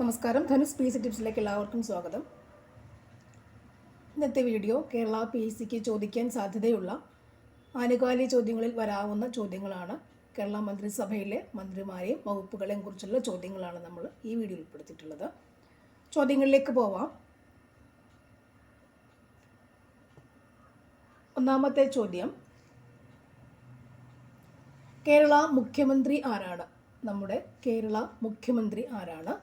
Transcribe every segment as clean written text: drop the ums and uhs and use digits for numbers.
നമസ്കാരം. ധനുസ് P C ടിപ്സിലേക്ക് എല്ലാവർക്കും സ്വാഗതം. ഇന്നത്തെ വീഡിയോ കേരള പി എസ് സിക്ക് ചോദിക്കാൻ സാധ്യതയുള്ള ആനുകാലിക ചോദ്യങ്ങളിൽ വരാവുന്ന ചോദ്യങ്ങളാണ്. കേരള മന്ത്രിസഭയിലെ മന്ത്രിമാരെയും വകുപ്പുകളെയും കുറിച്ചുള്ള ചോദ്യങ്ങളാണ് നമ്മൾ ഈ വീഡിയോയിൽ ഉൾപ്പെടുത്തിയിട്ടുള്ളത്. ചോദ്യങ്ങളിലേക്ക് പോവാം. ഒന്നാമത്തെ ചോദ്യം, കേരള മുഖ്യമന്ത്രി ആരാണ്? നമ്മുടെ കേരള മുഖ്യമന്ത്രി ആരാണ്?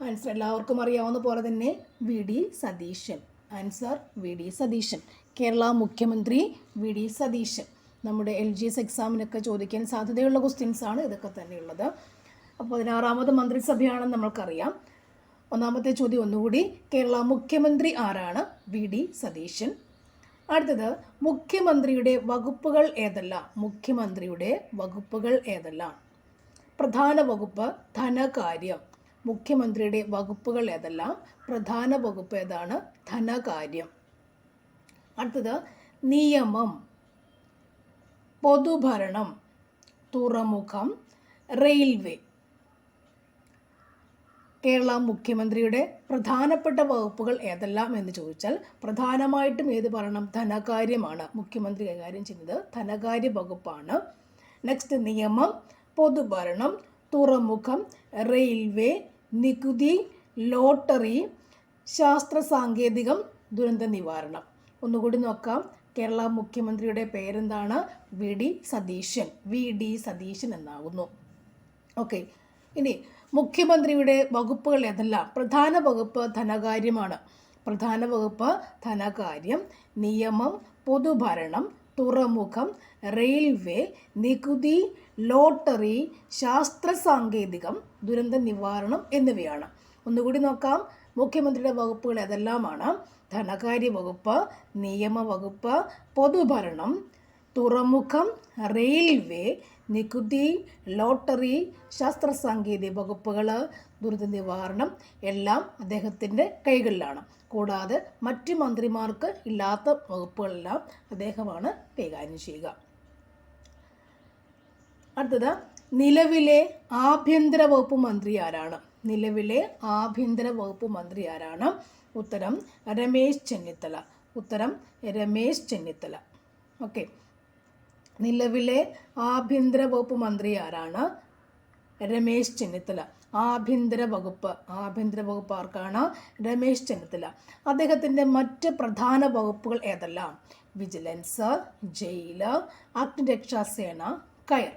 ആൻസർ എല്ലാവർക്കും അറിയാവുന്ന പോലെ തന്നെ വി ഡി സതീശൻ. ആൻസർ വി ഡി സതീശൻ. കേരള മുഖ്യമന്ത്രി വി ഡി സതീശൻ. നമ്മുടെ LGS എക്സാമിനൊക്കെ ചോദിക്കാൻ സാധ്യതയുള്ള ക്വസ്റ്റ്യൻസ് ആണ് ഇതൊക്കെ തന്നെയുള്ളത്. അപ്പോൾ 16ാമത് മന്ത്രിസഭയാണെന്ന് നമ്മൾക്കറിയാം. ഒന്നാമത്തെ ചോദ്യം ഒന്നുകൂടി, കേരള മുഖ്യമന്ത്രി ആരാണ്? വി ഡി സതീശൻ. അടുത്തത്, മുഖ്യമന്ത്രിയുടെ വകുപ്പുകൾ ഏതെല്ലാം? മുഖ്യമന്ത്രിയുടെ വകുപ്പുകൾ ഏതെല്ലാം? പ്രധാന വകുപ്പ് ധനകാര്യം. മുഖ്യമന്ത്രിയുടെ വകുപ്പുകൾ ഏതെല്ലാം? പ്രധാന വകുപ്പ് ഏതാണ്? ധനകാര്യം. അടുത്തത്, നിയമം, പൊതുഭരണം, തുറമുഖം, റെയിൽവേ. കേരള മുഖ്യമന്ത്രിയുടെ പ്രധാനപ്പെട്ട വകുപ്പുകൾ ഏതെല്ലാം എന്ന് ചോദിച്ചാൽ പ്രധാനമായിട്ടും ഏത് പറയണം? ധനകാര്യമാണ്. മുഖ്യമന്ത്രി കൈകാര്യം ചെയ്യുന്നത് ധനകാര്യ വകുപ്പാണ്. നെക്സ്റ്റ്, നിയമം, പൊതുഭരണം, തുറമുഖം, റെയിൽവേ, നികുതി, ലോട്ടറി, ശാസ്ത്ര സാങ്കേതികം, ദുരന്ത നിവാരണം. ഒന്നുകൂടി നോക്കാം. കേരള മുഖ്യമന്ത്രിയുടെ പേരെന്താണ്? വി ഡി സതീശൻ. വി ഡി സതീശൻ എന്നാകുന്നു. ഓക്കെ, ഇനി മുഖ്യമന്ത്രിയുടെ വകുപ്പുകൾ ഏതെല്ലാം? പ്രധാന വകുപ്പ് ധനകാര്യമാണ്. പ്രധാന വകുപ്പ് ധനകാര്യം, നിയമം, പൊതുഭരണം, തുറമുഖം, റെയിൽവേ, നികുതി, ലോട്ടറി, ശാസ്ത്ര സാങ്കേതികം, ദുരന്ത നിവാരണം എന്നിവയാണ്. ഒന്നുകൂടി നോക്കാം. മുഖ്യമന്ത്രിയുടെ വകുപ്പുകൾ ഏതെല്ലാമാണ്? ധനകാര്യ വകുപ്പ്, നിയമ വകുപ്പ്, പൊതുഭരണം, തുറമുഖം, റെയിൽവേ, നികുതി, ലോട്ടറി, ശാസ്ത്ര സാങ്കേതിക വകുപ്പുകൾ, ദുരന്ത നിവാരണം എല്ലാം അദ്ദേഹത്തിൻ്റെ കൈകളിലാണ്. കൂടാതെ മറ്റ് മന്ത്രിമാർക്ക് ഇല്ലാത്ത വകുപ്പുകളെല്ലാം അദ്ദേഹമാണ് കൈകാര്യം ചെയ്യുക. അടുത്തത്, നിലവിലെ ആഭ്യന്തര വകുപ്പ് മന്ത്രി ആരാണ്? നിലവിലെ ആഭ്യന്തര വകുപ്പ് മന്ത്രി ആരാണ്? ഉത്തരം രമേശ് ചെന്നിത്തല. ഉത്തരം രമേശ് ചെന്നിത്തല. ഓക്കെ, നിലവിലെ ആഭ്യന്തര വകുപ്പ് മന്ത്രി ആരാണ്? രമേശ് ചെന്നിത്തല. ആഭ്യന്തര വകുപ്പ് ആർക്കാണ്? രമേശ് ചെന്നിത്തല. അദ്ദേഹത്തിൻ്റെ മറ്റ് പ്രധാന വകുപ്പുകൾ ഏതെല്ലാം? വിജിലൻസ്, ജയില്, അഗ്നിരക്ഷാസേന, കയർ.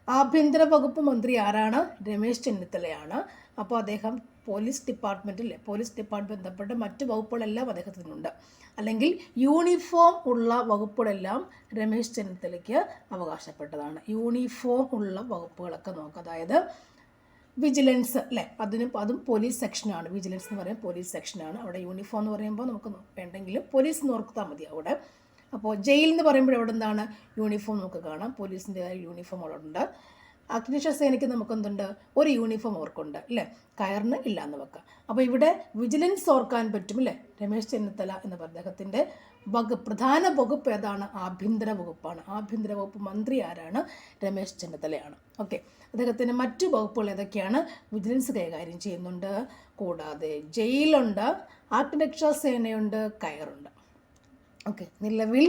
ആഭ്യന്തര വകുപ്പ് മന്ത്രി ആരാണ്? രമേശ് ചെന്നിത്തലയാണ്. അപ്പോൾ അദ്ദേഹം പോലീസ് ഡിപ്പാർട്ട്മെൻറ്റ് ബന്ധപ്പെട്ട മറ്റ് വകുപ്പുകളെല്ലാം അദ്ദേഹത്തിനുണ്ട്. അല്ലെങ്കിൽ യൂണിഫോം ഉള്ള വകുപ്പുകളെല്ലാം രമേശ് ചെന്നിത്തലയ്ക്ക് അവകാശപ്പെട്ടതാണ്. യൂണിഫോം ഉള്ള വകുപ്പുകളൊക്കെ നോക്കുക. അതായത് വിജിലൻസ് അതും പോലീസ് സെക്ഷനാണ്. വിജിലൻസ് എന്ന് പറയുന്നത് പോലീസ് സെക്ഷനാണ്. അവിടെ യൂണിഫോം എന്ന് പറയുമ്പോൾ നമുക്ക് വേണ്ടെങ്കിലും പോലീസ് എന്ന് ഓർത്താൽ മതി അവിടെ. അപ്പോൾ ജയിൽ എന്ന് പറയുമ്പോൾ അവിടെ എന്താണ്? യൂണിഫോം നമുക്ക് കാണാം. പോലീസിൻ്റെതായ യൂണിഫോം അവിടെ ഉണ്ട്. അഗ്നിരക്ഷാസേനയ്ക്ക് നമുക്കെന്തുണ്ട്? ഒരു യൂണിഫോം ഓർക്കുണ്ട് കയറിന് ഇല്ല എന്ന് വെക്കാം. അപ്പോൾ ഇവിടെ വിജിലൻസ് ഓർക്കാൻ പറ്റും രമേശ് ചെന്നിത്തല എന്ന അദ്ദേഹത്തിൻ്റെ പ്രധാന വകുപ്പ് ഏതാണ്? ആഭ്യന്തര വകുപ്പാണ്. ആഭ്യന്തര വകുപ്പ് മന്ത്രി ആരാണ്? രമേശ് ചെന്നിത്തലയാണ്. ഓക്കെ, അദ്ദേഹത്തിൻ്റെ മറ്റു വകുപ്പുകൾ ഏതൊക്കെയാണ്? വിജിലൻസ് കൈകാര്യം ചെയ്യുന്നുണ്ട്, കൂടാതെ ജയിലുണ്ട്, അഗ്നിരക്ഷാസേനയുണ്ട്, കയറുണ്ട്. ഓക്കെ, നിലവിൽ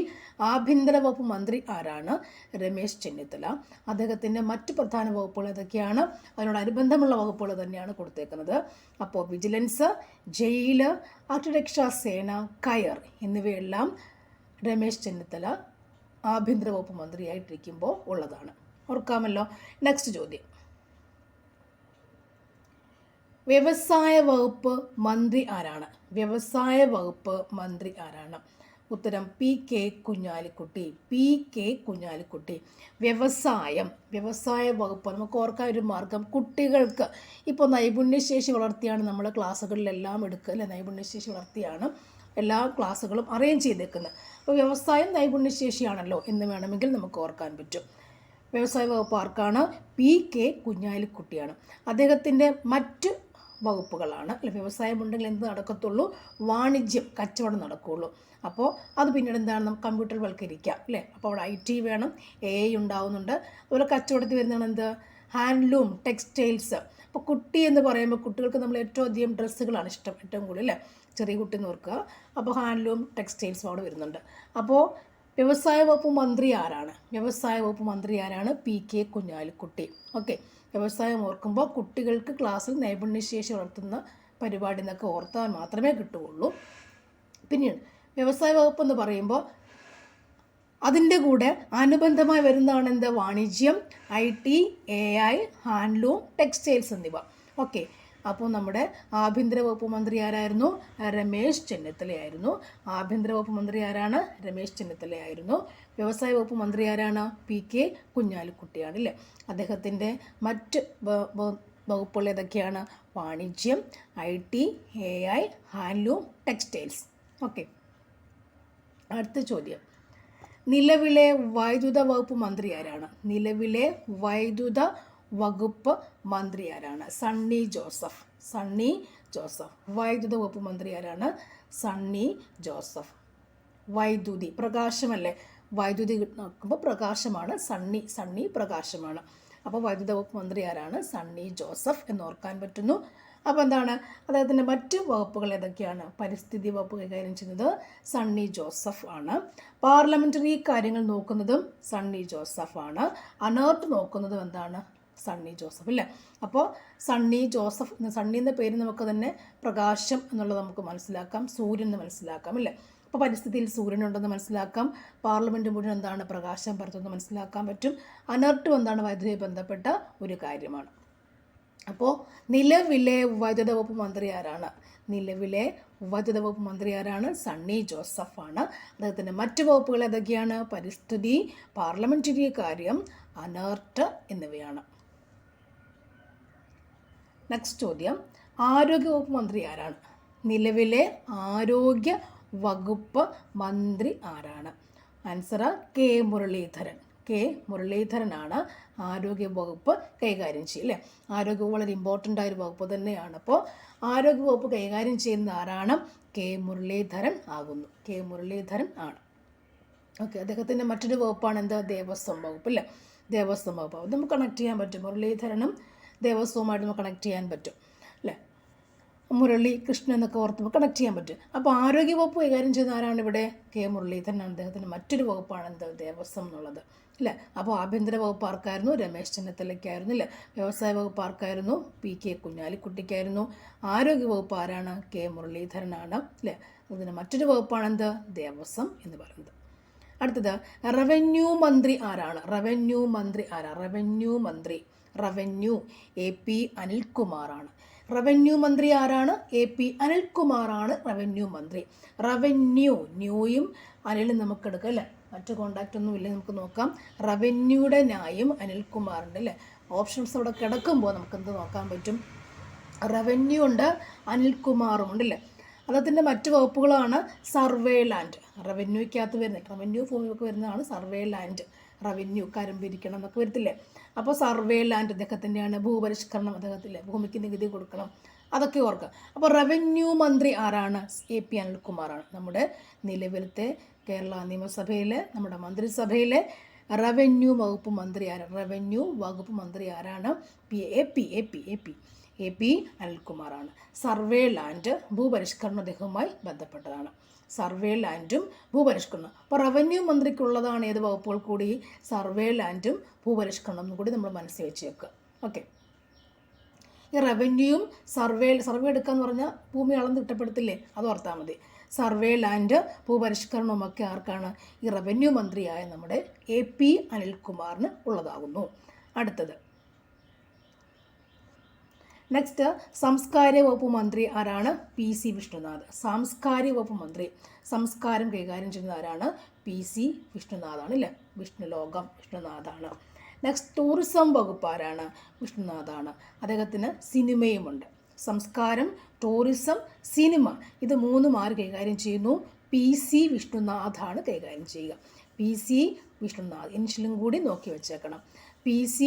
ആഭ്യന്തര വകുപ്പ് മന്ത്രി ആരാണ്? രമേശ് ചെന്നിത്തല. അദ്ദേഹത്തിൻ്റെ മറ്റ് പ്രധാന വകുപ്പുകൾ ഏതൊക്കെയാണ്? അതിനോടനുബന്ധമുള്ള വകുപ്പുകൾ തന്നെയാണ് കൊടുത്തേക്കുന്നത്. അപ്പോൾ വിജിലൻസ്, ജയില്, അഗ്നിരക്ഷാസേന, കയർ എന്നിവയെല്ലാം രമേശ് ചെന്നിത്തല ആഭ്യന്തര വകുപ്പ് മന്ത്രിയായിട്ടിരിക്കുമ്പോൾ ഉള്ളതാണ്. ഓർക്കാമല്ലോ. നെക്സ്റ്റ് ചോദ്യം, വ്യവസായ വകുപ്പ് മന്ത്രി ആരാണ്? വ്യവസായ വകുപ്പ് മന്ത്രി ആരാണ്? ഉത്തരം P K Kunhalikutty. P K Kunhalikutty. വ്യവസായ വകുപ്പ് നമുക്ക് ഓർക്കാൻ ഒരു മാർഗം, കുട്ടികൾക്ക് ഇപ്പോൾ നൈപുണ്യശേഷി വളർത്തിയാണ് നമ്മൾ ക്ലാസ്സുകളിലെല്ലാം എടുക്കുക നൈപുണ്യശേഷി വളർത്തിയാണ് എല്ലാ ക്ലാസ്സുകളും അറേഞ്ച് ചെയ്തേക്കുന്നത്. അപ്പോൾ വ്യവസായം നൈപുണ്യശേഷിയാണല്ലോ എന്ന് വേണമെങ്കിൽ നമുക്ക് ഓർക്കാൻ പറ്റും. വ്യവസായ വകുപ്പ് ആർക്കാണ്? പി കെ കുഞ്ഞാലിക്കുട്ടിയാണ്. അദ്ദേഹത്തിൻ്റെ മറ്റ് വകുപ്പുകളാണ് വ്യവസായമുണ്ടെങ്കിൽ എന്ത് നടക്കത്തുള്ളൂ? വാണിജ്യം, കച്ചവടം നടക്കുകയുള്ളൂ. അപ്പോൾ അത് പിന്നീട് എന്താണ്? നമുക്ക് കമ്പ്യൂട്ടർ വൽക്കരിക്കാം അപ്പോൾ അവിടെ IT വേണം, AI ഉണ്ടാവുന്നുണ്ട്. അതുപോലെ കച്ചവടത്തിൽ വരുന്നതാണ് എന്ത്? Handloom, textiles. അപ്പോൾ കുട്ടി എന്ന് പറയുമ്പോൾ കുട്ടികൾക്ക് നമ്മൾ ഏറ്റവും അധികം ഡ്രസ്സുകളാണ് ഇഷ്ടം, ഏറ്റവും കൂടുതൽ അല്ലേ, ചെറിയ കുട്ടി എന്ന് ഓർക്കുക. അപ്പോൾ ഹാൻഡ്ലൂം, ടെക്സ്റ്റൈൽസും അവിടെ വരുന്നുണ്ട്. അപ്പോൾ വ്യവസായ വകുപ്പ് മന്ത്രി ആരാണ്? വ്യവസായ വകുപ്പ് മന്ത്രി ആരാണ്? PK കുഞ്ഞാലിക്കുട്ടി. ഓക്കെ, വ്യവസായം ഓർക്കുമ്പോൾ കുട്ടികൾക്ക് ക്ലാസ്സിൽ നൈപുണ്യശേഷി വളർത്തുന്ന പരിപാടി എന്നൊക്കെ ഓർത്താൽ മാത്രമേ കിട്ടുകയുള്ളൂ. പിന്നീട് വ്യവസായ വകുപ്പ് എന്ന് പറയുമ്പോൾ അതിൻ്റെ കൂടെ അനുബന്ധമായി വരുന്നതാണ് എന്ത്? വാണിജ്യം, IT, AI, ഹാൻഡ്ലൂം, ടെക്സ്റ്റൈൽസ് എന്നിവ. ഓക്കെ, അപ്പോൾ നമ്മുടെ ആഭ്യന്തര വകുപ്പ് മന്ത്രി ആരായിരുന്നു? രമേശ് ചെന്നിത്തലയായിരുന്നു. ആഭ്യന്തര വകുപ്പ് മന്ത്രി ആരാണ്? രമേശ് ചെന്നിത്തലയായിരുന്നു. വ്യവസായ വകുപ്പ് മന്ത്രി ആരാണ്? PK കുഞ്ഞാലിക്കുട്ടിയാണ് അല്ലേ. അദ്ദേഹത്തിൻ്റെ മറ്റ് വകുപ്പുകൾ ഏതൊക്കെയാണ്? വാണിജ്യം, IT, AI, handloom, textiles. Okay, അടുത്ത ചോദ്യം, നിലവിലെ വൈദ്യുത വകുപ്പ് മന്ത്രി ആരാണ്? നിലവിലെ വൈദ്യുത വകുപ്പ് മന്ത്രി ആരാണ്? സണ്ണി ജോസഫ്. സണ്ണി ജോസഫ്. വൈദ്യുത വകുപ്പ് മന്ത്രി ആരാണ്? സണ്ണി ജോസഫ്. വൈദ്യുതി, പ്രകാശമല്ലേ, വൈദ്യുതി നോക്കുമ്പോൾ പ്രകാശമാണ്, സണ്ണി പ്രകാശമാണ്. അപ്പോൾ വൈദ്യുത വകുപ്പ് മന്ത്രി ആരാണ്? സണ്ണി ജോസഫ് എന്ന് ഓർക്കാൻ പറ്റുന്നു. അപ്പോൾ എന്താണ് അദ്ദേഹത്തിൻ്റെ മറ്റ് വകുപ്പുകൾ ഏതൊക്കെയാണ്? പരിസ്ഥിതി വകുപ്പ് കൈകാര്യം ചെയ്യുന്നത് സണ്ണി ജോസഫ് ആണ്. പാർലമെൻ്ററി കാര്യങ്ങൾ നോക്കുന്നതും സണ്ണി ജോസഫ് ആണ്. അനേർട്ട് നോക്കുന്നതും എന്താണ്? സണ്ണി ജോസഫ് അല്ലേ. അപ്പോൾ സണ്ണി ജോസഫ്, സണ്ണി എന്ന പേര് നമുക്ക് തന്നെ പ്രകാശം എന്നുള്ളത് നമുക്ക് മനസ്സിലാക്കാം, സൂര്യൻ എന്ന് മനസ്സിലാക്കാം അല്ലേ. അപ്പോൾ പരിസ്ഥിതിയിൽ സൂര്യനുണ്ടെന്ന് മനസ്സിലാക്കാം. പാർലമെൻറ്റ് മുഴുവൻ എന്താണ്? പ്രകാശം പരത്തുന്നത് മനസ്സിലാക്കാൻ പറ്റും. അനർട്ടും എന്താണ്? വൈദ്യുതിയെ ബന്ധപ്പെട്ട ഒരു കാര്യമാണ്. അപ്പോൾ നിലവിലെ വൈദ്യുത വകുപ്പ് മന്ത്രി ആരാണ്? നിലവിലെ വൈദ്യുത വകുപ്പ് മന്ത്രി ആരാണ്? സണ്ണി ജോസഫ് ആണ്. അദ്ദേഹത്തിൻ്റെ മറ്റ് വകുപ്പുകൾ ഏതൊക്കെയാണ്? പരിസ്ഥിതി, പാർലമെൻ്ററി കാര്യം, അനർട്ട് എന്നിവയാണ്. നെക്സ്റ്റ് ചോദ്യം, ആരോഗ്യ വകുപ്പ് മന്ത്രി ആരാണ്? നിലവിലെ ആരോഗ്യ വകുപ്പ് മന്ത്രി ആരാണ്? Answer K Muraleedharan. K മുരളീധരനാണ് ആരോഗ്യ വകുപ്പ് കൈകാര്യം ചെയ്യുക അല്ലേ. ആരോഗ്യ വകുപ്പ് വളരെ ഇമ്പോർട്ടൻ്റ് ആയൊരു വകുപ്പ് തന്നെയാണ്. അപ്പോൾ ആരോഗ്യ വകുപ്പ് കൈകാര്യം ചെയ്യുന്ന ആരാണ്? K മുരളീധരൻ ആകുന്നു. K മുരളീധരൻ ആണ്. ഓക്കെ, അദ്ദേഹത്തിൻ്റെ മറ്റൊരു വകുപ്പാണ് എന്ത്? ദേവസ്വം വകുപ്പ് അല്ലേ. ദേവസ്വം വകുപ്പ് അത് നമുക്ക് കണക്ട് ചെയ്യാൻ പറ്റും. മുരളീധരനും ദേവസ്വവുമായിട്ട് നമുക്ക് കണക്ട് ചെയ്യാൻ പറ്റും അല്ലേ. മുരളി, കൃഷ്ണൻ എന്നൊക്കെ ഓർത്തുമ്പോൾ കണക്ട് ചെയ്യാൻ പറ്റും. അപ്പോൾ ആരോഗ്യ വകുപ്പ് കൈകാര്യം ചെയ്യുന്ന ആരാണ് ഇവിടെ? K മുരളീധരനാണ്. അദ്ദേഹത്തിൻ്റെ മറ്റൊരു വകുപ്പാണ് എന്ത്? ദേവസ്വം എന്നുള്ളത് അല്ലേ. അപ്പോൾ ആഭ്യന്തര വകുപ്പ് ആർക്കായിരുന്നു? രമേശ് ചെന്നിത്തലയ്ക്കായിരുന്നു അല്ലേ. വ്യവസായ വകുപ്പ് ആർക്കായിരുന്നു? PK കുഞ്ഞാലിക്കുട്ടിക്കായിരുന്നു. ആരോഗ്യ വകുപ്പ് ആരാണ്? K മുരളീധരനാണ് അല്ലേ. അതിന് മറ്റൊരു വകുപ്പാണ് എന്ത്? ദേവസ്വം എന്ന് പറയുന്നത്. അടുത്തത്, റവന്യൂ മന്ത്രി ആരാണ്? റവന്യൂ മന്ത്രി ആരാ? റവന്യൂ മന്ത്രി, റവന്യൂ AP അനിൽകുമാറാണ്. റവന്യൂ മന്ത്രി ആരാണ്? AP അനിൽകുമാറാണ് റവന്യൂ മന്ത്രി. റവന്യൂ, ന്യൂയും അനിലും നമുക്ക് എടുക്കാം അല്ലേ. മറ്റു കോണ്ടാക്റ്റ് ഒന്നും ഇല്ല, നമുക്ക് നോക്കാം. റവന്യൂയുടെ ന്യായും അനിൽകുമാറുണ്ട് അല്ലേ. ഓപ്ഷൻസ് അവിടെ കിടക്കുമ്പോൾ നമുക്കെന്ത് നോക്കാൻ പറ്റും? റവന്യൂ ഉണ്ട്, അനിൽകുമാറും ഉണ്ടല്ലേ. അദ്ദേഹത്തിൻ്റെ മറ്റ് വകുപ്പുകളാണ് സർവേ ലാൻഡ്, റവന്യൂക്കകത്ത് വരുന്നത്, റവന്യൂ ഭൂമിയൊക്കെ വരുന്നതാണ് സർവേ ലാൻഡ്. റവന്യൂ കാര്യം പിരിക്കണം എന്നൊക്കെ വരത്തില്ലേ. അപ്പോൾ സർവേ ലാൻഡ് അദ്ദേഹത്തിൻ്റെയാണ്. ഭൂപരിഷ്കരണം അദ്ദേഹത്തില്ലേ, ഭൂമിക്ക് നികുതി കൊടുക്കണം, അതൊക്കെ ഓർക്കുക. അപ്പോൾ റവന്യൂ മന്ത്രി ആരാണ്? AP അനിൽകുമാറാണ്. നമ്മുടെ നിലവിലത്തെ കേരള നിയമസഭയിലെ, നമ്മുടെ മന്ത്രിസഭയിലെ റവന്യൂ വകുപ്പ് മന്ത്രി ആരാണ്? റവന്യൂ വകുപ്പ് മന്ത്രി ആരാണ്? AP അനിൽകുമാറാണ്. സർവേ ലാൻഡ്, ഭൂപരിഷ്കരണം അദ്ദേഹവുമായി ബന്ധപ്പെട്ടതാണ്. സർവേ ലാൻഡും ഭൂപരിഷ്കരണം. അപ്പോൾ റവന്യൂ മന്ത്രിക്കുള്ളതാണ് ഏത് വകുപ്പുകൾ കൂടി? സർവേ ലാൻഡും ഭൂപരിഷ്കരണം കൂടി നമ്മൾ മനസ്സിൽ വെച്ചേക്കുക. ഓക്കെ, ഈ റവന്യൂയും സർവേ എടുക്കുക എന്ന് പറഞ്ഞാൽ ഭൂമി അളന്ന് തിട്ടപ്പെടുത്തില്ലേ, അത് ഓർത്താൽ മതി. സർവേ ലാൻഡ്, ഭൂപരിഷ്കരണവും ഒക്കെ ആർക്കാണ്? ഈ റവന്യൂ മന്ത്രിയായ നമ്മുടെ AP അനിൽകുമാറിന് ഉള്ളതാകുന്നു. അടുത്തത്, നെക്സ്റ്റ്, സാംസ്കാരിക വകുപ്പ് മന്ത്രി ആരാണ്? PC വിഷ്ണുനാഥ്. സാംസ്കാരിക വകുപ്പ് മന്ത്രി, സംസ്കാരം കൈകാര്യം ചെയ്യുന്ന ആരാണ്? PC വിഷ്ണുനാഥാണ് അല്ലേ. വിഷ്ണുലോകം വിഷ്ണുനാഥാണ്. നെക്സ്റ്റ്, ടൂറിസം വകുപ്പ് ആരാണ്? വിഷ്ണുനാഥാണ്. അദ്ദേഹത്തിന് സിനിമയുമുണ്ട്. സംസ്കാരം, ടൂറിസം, സിനിമ, ഇത് മൂന്നും ആര് കൈകാര്യം ചെയ്യുന്നു? PC വിഷ്ണുനാഥാണ് കൈകാര്യം ചെയ്യുക. PC വിഷ്ണുനാഥ്, ഇനിഷ്യലും കൂടി നോക്കി വെച്ചേക്കണം. PC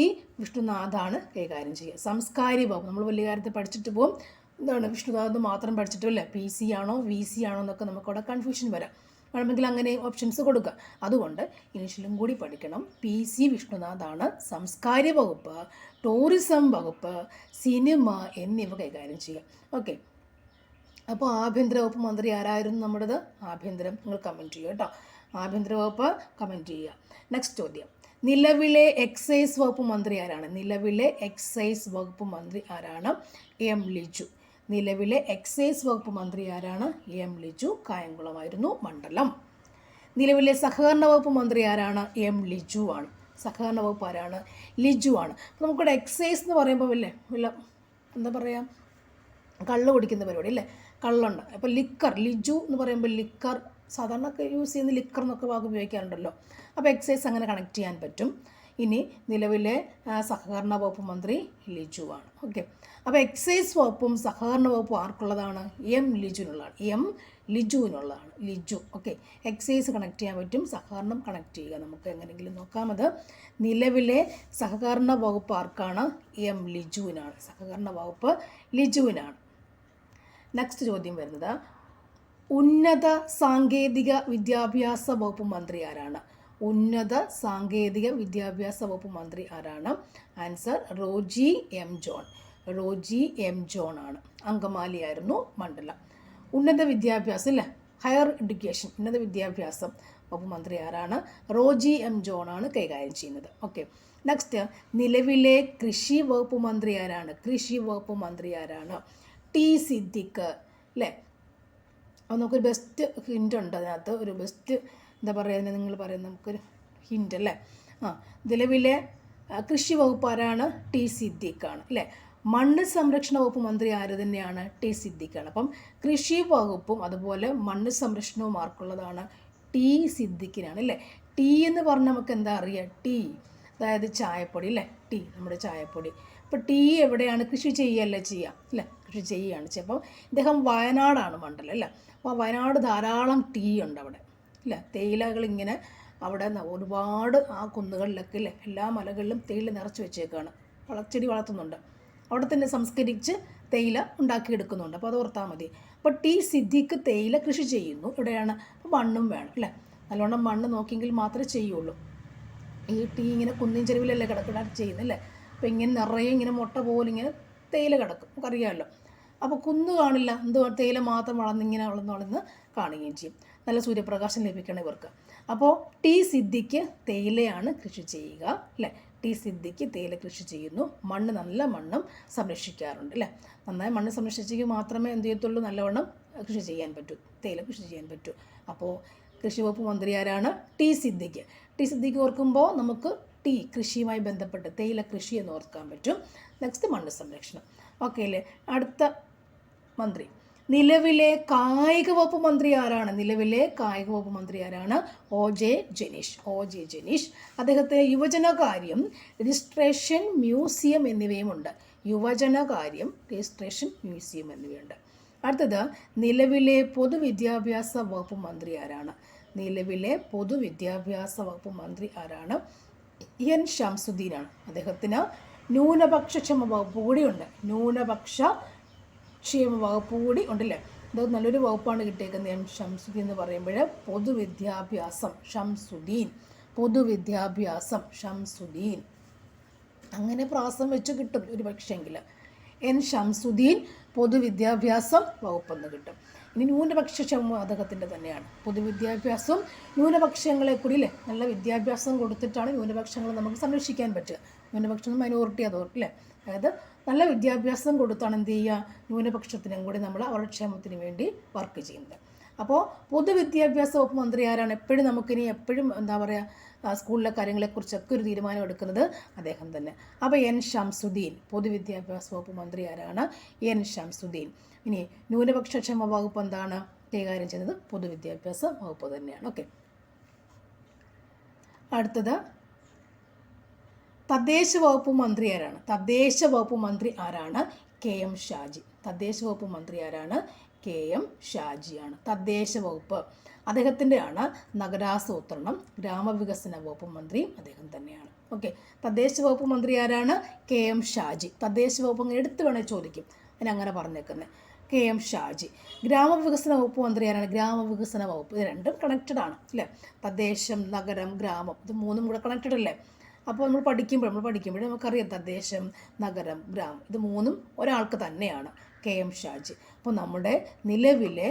വിഷ്ണുനാഥാണ് കൈകാര്യം ചെയ്യുക. സംസ്കാരിക വകുപ്പ് നമ്മൾ വലിയ കാര്യത്തിൽ പഠിച്ചിട്ട് പോകും. എന്താണ് വിഷ്ണുനാഥ് മാത്രം പഠിച്ചിട്ടുമില്ല, PC ആണോ VC ആണോ എന്നൊക്കെ നമുക്കവിടെ കൺഫ്യൂഷൻ വരാം. വേണമെങ്കിൽ അങ്ങനെ ഓപ്ഷൻസ് കൊടുക്കുക. അതുകൊണ്ട് ഇനിഷ്യലും കൂടി പഠിക്കണം. PC വിഷ്ണുനാഥാണ് സാംസ്കാരിക വകുപ്പ്, ടൂറിസം വകുപ്പ്, സിനിമ എന്നിവ കൈകാര്യം ചെയ്യുക. ഓക്കെ, അപ്പോൾ ആഭ്യന്തര വകുപ്പ് മന്ത്രി ആരായിരുന്നു നമ്മുടേത്? ആഭ്യന്തരം. നിങ്ങൾ കമൻറ്റ് ചെയ്യുക കേട്ടോ, ആഭ്യന്തര വകുപ്പ് കമൻറ്റ് ചെയ്യുക. നെക്സ്റ്റ് ചോദ്യം, നിലവിലെ എക്സൈസ് വകുപ്പ് മന്ത്രി ആരാണ്? നിലവിലെ എക്സൈസ് വകുപ്പ് മന്ത്രി ആരാണ്? M. ലിജു. നിലവിലെ എക്സൈസ് വകുപ്പ് മന്ത്രി ആരാണ്? M. ലിജു. കായംകുളമായിരുന്നു മണ്ഡലം. നിലവിലെ സഹകരണ വകുപ്പ് മന്ത്രി ആരാണ്? M. ലിജു ആണ്. സഹകരണ വകുപ്പ് ആരാണ്? ലിജു ആണ്. അപ്പോൾ നമുക്കിവിടെ എക്സൈസ് എന്ന് പറയുമ്പോൾ വല്ല എന്താ പറയുക, കള്ള് കുടിക്കുന്ന പരിപാടി അല്ലേ, കള്ളുണ്ട്. അപ്പോൾ ലിക്കർ, ലിജു എന്ന് പറയുമ്പോൾ ലിക്കർ സാധാരണ യൂസ് ചെയ്യുന്ന ലിക്കർ എന്നൊക്കെ വാക്ക് ഉപയോഗിക്കാറുണ്ടല്ലോ. അപ്പോൾ എക്സൈസ് അങ്ങനെ കണക്ട് ചെയ്യാൻ പറ്റും. ഇനി നിലവിലെ സഹകരണ വകുപ്പ് മന്ത്രി ലിജു ആണ്. ഓക്കെ, അപ്പോൾ എക്സൈസ് വകുപ്പും സഹകരണ വകുപ്പും ആർക്കുള്ളതാണ്? M. ലിജുവിനുള്ളതാണ്. M. ലിജുവിനുള്ളതാണ്. ലിജു. ഓക്കെ, എക്സൈസ് കണക്ട് ചെയ്യാൻ പറ്റും, സഹകരണം കണക്ട് ചെയ്യുക. നമുക്ക് എങ്ങനെയെങ്കിലും നോക്കാമത്. നിലവിലെ സഹകരണ വകുപ്പ് ആർക്കാണ്? M. ലിജുവിനാണ്. സഹകരണ വകുപ്പ് ലിജുവിനാണ്. നെക്സ്റ്റ് ചോദ്യം വരുന്നത്, ഉന്നത സാങ്കേതിക വിദ്യാഭ്യാസ വകുപ്പ് മന്ത്രി ആരാണ്? ഉന്നത സാങ്കേതിക വിദ്യാഭ്യാസ വകുപ്പ് മന്ത്രി ആരാണ്? Answer Roji M. John. Roji M. John ആണ്. അങ്കമാലിയായിരുന്നു മണ്ഡലം. ഉന്നത വിദ്യാഭ്യാസം അല്ലേ, ഹയർ എഡ്യൂക്കേഷൻ, ഉന്നത വിദ്യാഭ്യാസം വകുപ്പ് മന്ത്രി ആരാണ്? റോജി M. ജോൺ ആണ് കൈകാര്യം ചെയ്യുന്നത്. ഓക്കെ, നെക്സ്റ്റ്, നിലവിലെ കൃഷി വകുപ്പ് മന്ത്രി ആരാണ്? കൃഷി വകുപ്പ് മന്ത്രി ആരാണ്? T. സിദ്ദിഖ് അല്ലേ. അപ്പോൾ നമുക്കൊരു ബെസ്റ്റ് ഹിൻ്റ് ഉണ്ട് അതിനകത്ത്, ഒരു ബെസ്റ്റ് എന്താ പറയുക, നിങ്ങൾ പറയുന്നത് നമുക്കൊരു ഹിൻ്റ് അല്ലേ. നിലവിലെ കൃഷി വകുപ്പ് ആരാണ്? T. സിദ്ദിഖാണ് അല്ലേ. മണ്ണ് സംരക്ഷണ വകുപ്പ് മന്ത്രി ആര് തന്നെയാണ്? T. സിദ്ദിഖാണ്. അപ്പം കൃഷി വകുപ്പും അതുപോലെ മണ്ണ് സംരക്ഷണവും ആർക്കുള്ളതാണ്? T. സിദ്ദിഖിനാണ് അല്ലേ. ടീ എന്ന് പറഞ്ഞാൽ നമുക്ക് എന്താ അറിയുക? ടീ അതായത് ചായപ്പൊടി അല്ലേ, ടീ, നമ്മുടെ ചായപ്പൊടി. അപ്പോൾ ടീ എവിടെയാണ്? കൃഷി ചെയ്യുകയല്ലേ ചെയ്യുക അല്ലേ, കൃഷി ചെയ്യുകയാണ് ചെയ്യുക. അപ്പോൾ ഇദ്ദേഹം വയനാടാണ് മണ്ഡലം അല്ലേ. അപ്പോൾ വയനാട് ധാരാളം ടീ ഉണ്ട് അവിടെ അല്ലേ, തേയിലകൾ ഇങ്ങനെ അവിടെ ഒരുപാട് ആ കുന്നുകളിലൊക്കെ അല്ലേ, എല്ലാ മലകളിലും തേയില നിറച്ച് വെച്ചേക്കാണ്, ചെടി വളർത്തുന്നുണ്ട്. അവിടെ തന്നെ സംസ്കരിച്ച് തേയില ഉണ്ടാക്കിയെടുക്കുന്നുണ്ട്. അപ്പോൾ അത് ഓർത്താൽ മതി. അപ്പോൾ T. സിദ്ദിഖ് തേയില കൃഷി ചെയ്യുന്നു. ഇവിടെയാണ്. അപ്പോൾ മണ്ണും വേണം അല്ലേ, നല്ലോണം മണ്ണ് നോക്കിയെങ്കിൽ മാത്രമേ ചെയ്യുള്ളൂ. ഈ ടീ ഇങ്ങനെ കുന്നിൻ ചെരുവിലല്ലേ കിടക്കിടാൻ ചെയ്യുന്നല്ലേ. അപ്പോൾ ഇങ്ങനെ നിറയെ ഇങ്ങനെ മുട്ട പോലെ ഇങ്ങനെ തേയില കിടക്കും, നമുക്കറിയാമല്ലോ. അപ്പോൾ കുന്ന് കാണില്ല, തേയില മാത്രം വളർന്നിങ്ങനെ വളർന്ന് കാണുകയും ചെയ്യും. നല്ല സൂര്യപ്രകാശം ലഭിക്കണം ഇവർക്ക്. അപ്പോൾ T. സിദ്ദിഖ് തേയിലയാണ് കൃഷി ചെയ്യുക അല്ലേ. T. സിദ്ദിഖ് തേയില കൃഷി ചെയ്യുന്നു. മണ്ണ് നല്ല മണ്ണും സംരക്ഷിക്കാറുണ്ട് അല്ലേ. നന്നായി മണ്ണ് സംരക്ഷിച്ചെങ്കിൽ മാത്രമേ എന്ത് ചെയ്യത്തുള്ളൂ, നല്ലവണ്ണം കൃഷി ചെയ്യാൻ പറ്റൂ, തേയില കൃഷി ചെയ്യാൻ പറ്റൂ. അപ്പോൾ കൃഷി വകുപ്പ് മന്ത്രി ആരാണ്? T. സിദ്ദിഖ്. T. സിദ്ദിഖ് ഓർക്കുമ്പോൾ നമുക്ക് ടീ, കൃഷിയുമായി ബന്ധപ്പെട്ട് തേയില കൃഷി എന്ന് ഓർക്കാൻ പറ്റും. നെക്സ്റ്റ് മണ്ണ് സംരക്ഷണം. ഓക്കെ അല്ലേ. അടുത്ത മന്ത്രി, നിലവിലെ കായിക വകുപ്പ് മന്ത്രി ആരാണ്? നിലവിലെ കായിക വകുപ്പ് മന്ത്രി ആരാണ്? OJ ജനീഷ്. OJ ജനീഷ്. അദ്ദേഹത്തിന് യുവജനകാര്യം, രജിസ്ട്രേഷൻ മ്യൂസിയം എന്നിവയുമുണ്ട്. യുവജനകാര്യം, രജിസ്ട്രേഷൻ മ്യൂസിയം എന്നിവയുണ്ട്. അടുത്തത്, നിലവിലെ പൊതുവിദ്യാഭ്യാസ വകുപ്പ് മന്ത്രി ആരാണ്? നിലവിലെ പൊതുവിദ്യാഭ്യാസ വകുപ്പ് മന്ത്രി ആരാണ്? N. ഷംസുദ്ദീനാണ്. അദ്ദേഹത്തിന് ന്യൂനപക്ഷ ക്ഷേമ വകുപ്പ് കൂടിയുണ്ട്. ന്യൂനപക്ഷ ക്ഷേമ വകുപ്പ് കൂടി ഉണ്ടല്ലേ. അത് നല്ലൊരു വകുപ്പാണ് കിട്ടിയേക്കുന്നത്. M. ഷംസുദ്ദീൻ എന്ന് പറയുമ്പോൾ പൊതുവിദ്യാഭ്യാസം ഷംസുദ്ദീൻ, പൊതുവിദ്യാഭ്യാസം ഷംസുദ്ദീൻ, അങ്ങനെ പ്രാസം വെച്ച് കിട്ടും ഒരു പക്ഷേങ്കിൽ. N. ഷംസുദ്ദീൻ പൊതുവിദ്യാഭ്യാസം വകുപ്പെന്ന് കിട്ടും. ഇനി ന്യൂനപക്ഷ ക്ഷേമം അദ്ദേഹത്തിൻ്റെ തന്നെയാണ്. പൊതുവിദ്യാഭ്യാസവും ന്യൂനപക്ഷങ്ങളെ കൂടി അല്ലേ, നല്ല വിദ്യാഭ്യാസം കൊടുത്തിട്ടാണ് ന്യൂനപക്ഷങ്ങൾ നമുക്ക് സംരക്ഷിക്കാൻ പറ്റുക. ന്യൂനപക്ഷം മൈനോറിറ്റി അതോട്ട് അല്ലേ, അതായത് നല്ല വിദ്യാഭ്യാസം കൊടുത്താണ് എന്ത് ചെയ്യുക, ന്യൂനപക്ഷത്തിനും കൂടി നമ്മൾ അവരുടെ ക്ഷേമത്തിന് വേണ്ടി വർക്ക് ചെയ്യുന്നത്. അപ്പോൾ പൊതുവിദ്യാഭ്യാസ വകുപ്പ് മന്ത്രി ആരാണ്? എപ്പോഴും എന്താ പറയുക, സ്കൂളിലെ കാര്യങ്ങളെക്കുറിച്ചൊക്കെ ഒരു തീരുമാനം എടുക്കുന്നത് അദ്ദേഹം തന്നെ. അപ്പോൾ N. ഷംസുദ്ദീൻ പൊതുവിദ്യാഭ്യാസ വകുപ്പ് മന്ത്രി ആരാണ്? N. ഷംസുദ്ദീൻ. ഇനി ന്യൂനപക്ഷ ക്ഷേമ വകുപ്പ് എന്താണ് കൈകാര്യം ചെയ്യുന്നത്? പൊതുവിദ്യാഭ്യാസ വകുപ്പ് തന്നെയാണ്. ഓക്കെ, അടുത്തത് തദ്ദേശ വകുപ്പ് മന്ത്രി ആരാണ്? തദ്ദേശ വകുപ്പ് മന്ത്രി ആരാണ്? KM ഷാജി. തദ്ദേശ വകുപ്പ് മന്ത്രി ആരാണ്? KM ഷാജിയാണ്. തദ്ദേശ വകുപ്പ് അദ്ദേഹത്തിൻ്റെയാണ്. നഗരാസൂത്രണം ഗ്രാമവികസന വകുപ്പ് മന്ത്രിയും അദ്ദേഹം തന്നെയാണ്. ഓക്കെ, തദ്ദേശ വകുപ്പ് മന്ത്രി ആരാണ്? KM ഷാജി. തദ്ദേശ വകുപ്പ് അങ്ങനെ എടുത്ത് വേണേൽ ചോദിക്കും, അതിനങ്ങനെ പറഞ്ഞേക്കുന്നത്. KM ഷാജി. ഗ്രാമവികസന വകുപ്പ് മന്ത്രി ആരാണ്? ഗ്രാമവികസന വകുപ്പ്. ഇത് രണ്ടും കണക്റ്റഡ് ആണ് അല്ലേ? തദ്ദേശം, നഗരം, ഗ്രാമം, ഇത് മൂന്നും കൂടെ കണക്റ്റഡ് അല്ലേ? അപ്പോൾ നമ്മൾ പഠിക്കുമ്പോൾ നമുക്കറിയാം തദ്ദേശം, നഗരം, ഗ്രാമം, ഇത് മൂന്നും ഒരാൾക്ക് തന്നെയാണ്, KM ഷാജി. അപ്പോൾ നമ്മുടെ നിലവിലെ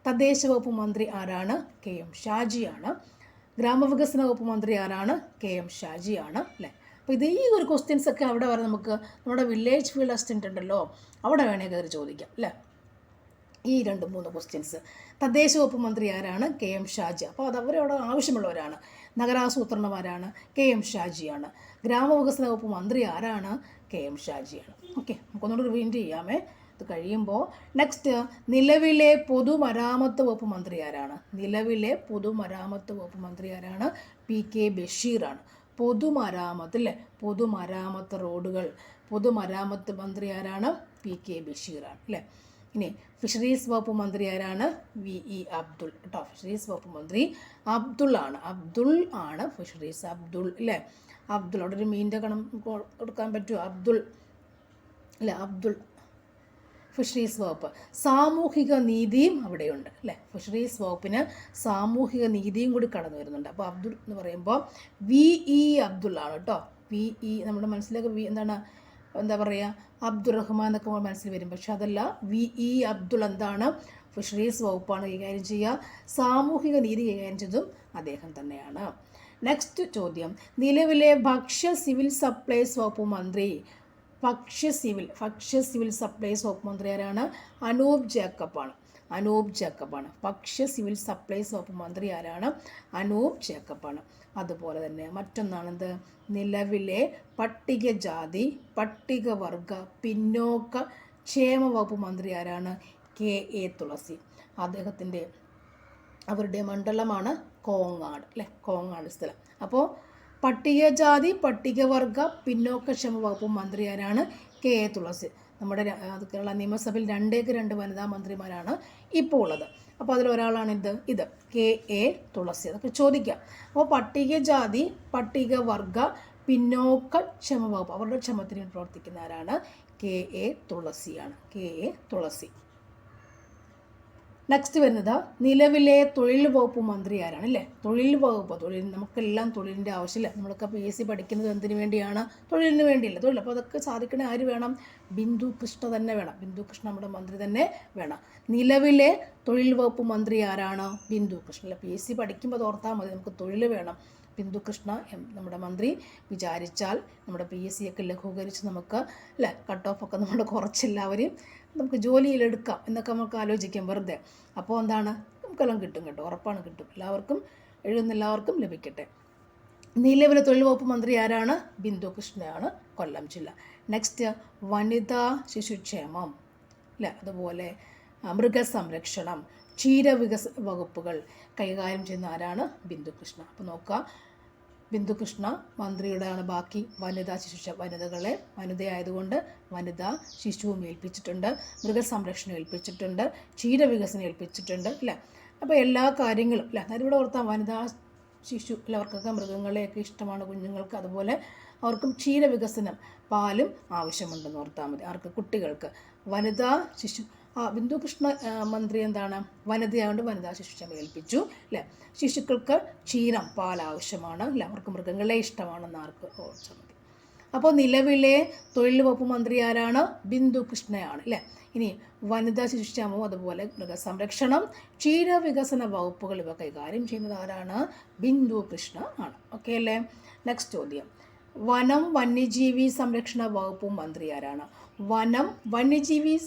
തദ്ദേശ വകുപ്പ് മന്ത്രി ആരാണ്? KM ഷാജിയാണ്. ഗ്രാമവികസന വകുപ്പ് മന്ത്രി ആരാണ്? KM ഷാജിയാണ് അല്ലേ? അപ്പോൾ ഇത് ഈ ഒരു ക്വസ്റ്റ്യൻസ് ഒക്കെ അവിടെ വരെ നമുക്ക് നമ്മുടെ വില്ലേജ് ഫീൽഡ് അസിസ്റ്റൻ്റ് ഉണ്ടല്ലോ, അവിടെ വേണമെങ്കിൽ കയറി ചോദിക്കാം അല്ലേ? ഈ 2-3 ക്വസ്റ്റ്യൻസ്. തദ്ദേശ വകുപ്പ് മന്ത്രി ആരാണ്? KM ഷാജി. അപ്പോൾ അത് അവരവിടെ ആവശ്യമുള്ളവരാണ്. നഗരാസൂത്രണമാരാണ്? KM ഷാജിയാണ്. ഗ്രാമവികസന വകുപ്പ് മന്ത്രി ആരാണ്? KM ഷാജിയാണ്. ഓക്കെ, നമുക്കൊന്നുകൂടി റിവൈൻഡ് ചെയ്യാമേ ഇത് കഴിയുമ്പോൾ. നെക്സ്റ്റ്, നിലവിലെ പൊതുമരാമത്ത് വകുപ്പ് മന്ത്രി ആരാണ്? നിലവിലെ പൊതുമരാമത്ത് വകുപ്പ് മന്ത്രി ആരാണ്? PK ബഷീറാണ്. പൊതുമരാമത്ത് അല്ലേ? പൊതുമരാമത്ത് റോഡുകൾ, പൊതുമരാമത്ത് മന്ത്രി ആരാണ്? PK ബഷീറാണ് അല്ലേ? ഇനി ഫിഷറീസ് വകുപ്പ് മന്ത്രി ആരാണ്? VE അബ്ദുൾ കേട്ടോ. ഫിഷറീസ് വകുപ്പ് മന്ത്രി അബ്ദുൾ ആണ് ഫിഷറീസ് അബ്ദുൾ അല്ലേ? അബ്ദുൾ, അവിടെ ഒരു മീനിൻ്റെ കണം കൊടുക്കാൻ പറ്റുമോ? അബ്ദുൾ അല്ലേ? അബ്ദുൾ. ഫിഷറീസ് വകുപ്പ്. സാമൂഹിക നീതിയും അവിടെയുണ്ട് അല്ലേ? ഫിഷറീസ് വകുപ്പിന് സാമൂഹിക നീതിയും കൂടി കടന്നു വരുന്നുണ്ട്. അപ്പോൾ അബ്ദുൾ എന്ന് പറയുമ്പോൾ VE അബ്ദുൾ ആണ് കേട്ടോ. VE നമ്മുടെ മനസ്സിലേക്ക് എന്താ പറയുക, അബ്ദുറഹ്മാൻ എന്നൊക്കെ മനസ്സിൽ വരും. പക്ഷെ അതല്ല, VE അബ്ദുൾ എന്താണ്? ഫിഷറീസ് വകുപ്പാണ് കൈകാര്യം ചെയ്യുക. സാമൂഹിക നീതി കൈകാര്യം ചെയ്തതും അദ്ദേഹം തന്നെയാണ്. നെക്സ്റ്റ് ചോദ്യം, നിലവിലെ ഭക്ഷ്യ സിവിൽ സപ്ലൈസ് വകുപ്പ് മന്ത്രി, ഭക്ഷ്യ സിവിൽ സപ്ലൈസ് വകുപ്പ് മന്ത്രി ആരാണ്? അനൂപ് ജേക്കബാണ്. ഭക്ഷ്യ സിവിൽ സപ്ലൈസ് വകുപ്പ് മന്ത്രി ആരാണ്? അനൂപ് ജേക്കബാണ്. അതുപോലെ തന്നെ മറ്റൊന്നാണെന്ത്? നിലവിലെ പട്ടികജാതി, പട്ടികവർഗ, പിന്നോക്ക ക്ഷേമ വകുപ്പ് മന്ത്രി ആരാണ്? KA തുളസി. അവരുടെ മണ്ഡലമാണ് കോങ്ങാട് അല്ലേ? കോങ്ങാട് സ്ഥലം. അപ്പോൾ പട്ടികജാതി, പട്ടികവർഗ, പിന്നോക്കക്ഷേമ വകുപ്പ് മന്ത്രി ആരാണ്? KA തുളസി. നമ്മുടെ കേരള നിയമസഭയിൽ 2-2 വനിതാ മന്ത്രിമാരാണ് ഇപ്പോൾ ഉള്ളത്. അപ്പോൾ അതിലൊരാളാണ് ഇത് KA തുളസി. അതൊക്കെ ചോദിക്കാം. അപ്പോൾ പട്ടികജാതി, പട്ടികവർഗ, പിന്നോക്കക്ഷേമ വകുപ്പ്, അവരുടെ ക്ഷേമത്തിന് പ്രവർത്തിക്കുന്ന ആരാണ്? KA തുളസിയാണ്. KA തുളസി. നെക്സ്റ്റ് വരുന്നത് നിലവിലെ തൊഴിൽ വകുപ്പ് മന്ത്രി ആരാണ് അല്ലേ? തൊഴിൽ വകുപ്പ്, നമുക്കെല്ലാം തൊഴിലിൻ്റെ ആവശ്യമില്ല. നമ്മളൊക്കെ PSC പഠിക്കുന്നത് എന്തിനു വേണ്ടിയാണ്? തൊഴിലിന് വേണ്ടിയില്ല. അപ്പോൾ അതൊക്കെ സാധിക്കണേ ആര് വേണം? ബിന്ദു കൃഷ്ണ തന്നെ വേണം. ബിന്ദു കൃഷ്ണ നമ്മുടെ മന്ത്രി തന്നെ വേണം. നിലവിലെ തൊഴിൽ വകുപ്പ് മന്ത്രി ആരാണ്? ബിന്ദു കൃഷ്ണ. അല്ല, PSC പഠിക്കുമ്പോൾ ഓർത്താൽ മതി, നമുക്ക് തൊഴിൽ വേണം. ബിന്ദു കൃഷ്ണ നമ്മുടെ മന്ത്രി വിചാരിച്ചാൽ നമ്മുടെ PSC ഒക്കെ ലഘൂകരിച്ച് നമുക്ക് അല്ലേ കട്ട് ഓഫ് ഒക്കെ നമ്മുടെ കുറച്ചെല്ലാവരെയും നമുക്ക് ജോലിയിലെടുക്കാം എന്നൊക്കെ നമുക്ക് ആലോചിക്കാം വെറുതെ. അപ്പോൾ എന്താണ്, നമുക്കെല്ലാം കിട്ടും കേട്ടോ, ഉറപ്പാണ് കിട്ടും. എഴുതുന്ന എല്ലാവർക്കും ലഭിക്കട്ടെ. നിലവിലെ തൊഴിൽ വകുപ്പ് മന്ത്രി ആരാണ്? ബിന്ദു കൃഷ്ണയാണ്, കൊല്ലം ജില്ല. നെക്സ്റ്റ്, വനിതാ ശിശുക്ഷേമം അല്ലേ? അതുപോലെ മൃഗസംരക്ഷണം, ക്ഷീരവികസന വകുപ്പുകൾ കൈകാര്യം ചെയ്യുന്ന ആരാണ്? ബിന്ദു കൃഷ്ണ. അപ്പോൾ നോക്കുക, ബിന്ദു കൃഷ്ണ മന്ത്രിയുടെയാണ്. ബാക്കി വനിതകളെ വനിതയായതുകൊണ്ട് വനിതാ ശിശുവും ഏൽപ്പിച്ചിട്ടുണ്ട്, മൃഗസംരക്ഷണം ഏൽപ്പിച്ചിട്ടുണ്ട്, ക്ഷീരവികസനം ഏൽപ്പിച്ചിട്ടുണ്ട് അല്ലേ? അപ്പോൾ എല്ലാ കാര്യങ്ങളും അല്ലേ ഇവിടെ ഓർത്താൽ വനിതാ ശിശു അവർക്കൊക്കെ മൃഗങ്ങളെയൊക്കെ ഇഷ്ടമാണ് കുഞ്ഞുങ്ങൾക്ക്. അതുപോലെ അവർക്കും ക്ഷീരവികസനം, പാലും ആവശ്യമുണ്ടെന്ന് ഓർത്താൽ മതി. ആർക്ക്? കുട്ടികൾക്ക്. വനിതാ ശിശു ബിന്ദു കൃഷ്ണ മന്ത്രി എന്താണ്? വനിതയായതുകൊണ്ട് വനിതാ ശിശുക്ഷേമം ഏൽപ്പിച്ചു അല്ലേ? ശിശുക്കൾക്ക് ക്ഷീരം, പാൽ ആവശ്യമാണ് അല്ലേ? അവർക്ക് മൃഗങ്ങളെ ഇഷ്ടമാണെന്ന് ആർക്ക് ഓർച്ചാൽ മതി. അപ്പോൾ നിലവിലെ തൊഴിൽ വകുപ്പ് മന്ത്രി ആരാണ്? ബിന്ദു കൃഷ്ണയാണ് അല്ലേ? ഇനി വനിതാ ശിശുക്ഷേമവും അതുപോലെ മൃഗസംരക്ഷണം, ക്ഷീരവികസന വകുപ്പുകൾ ഇവ കൈകാര്യം ചെയ്യുന്നത് ആരാണ്? ബിന്ദു കൃഷ്ണ ആണ്. ഓക്കെ അല്ലേ? നെക്സ്റ്റ് ചോദ്യം, വനം വന്യജീവി സംരക്ഷണ വകുപ്പ് മന്ത്രി ആരാണ്? വനം വന്യജീവി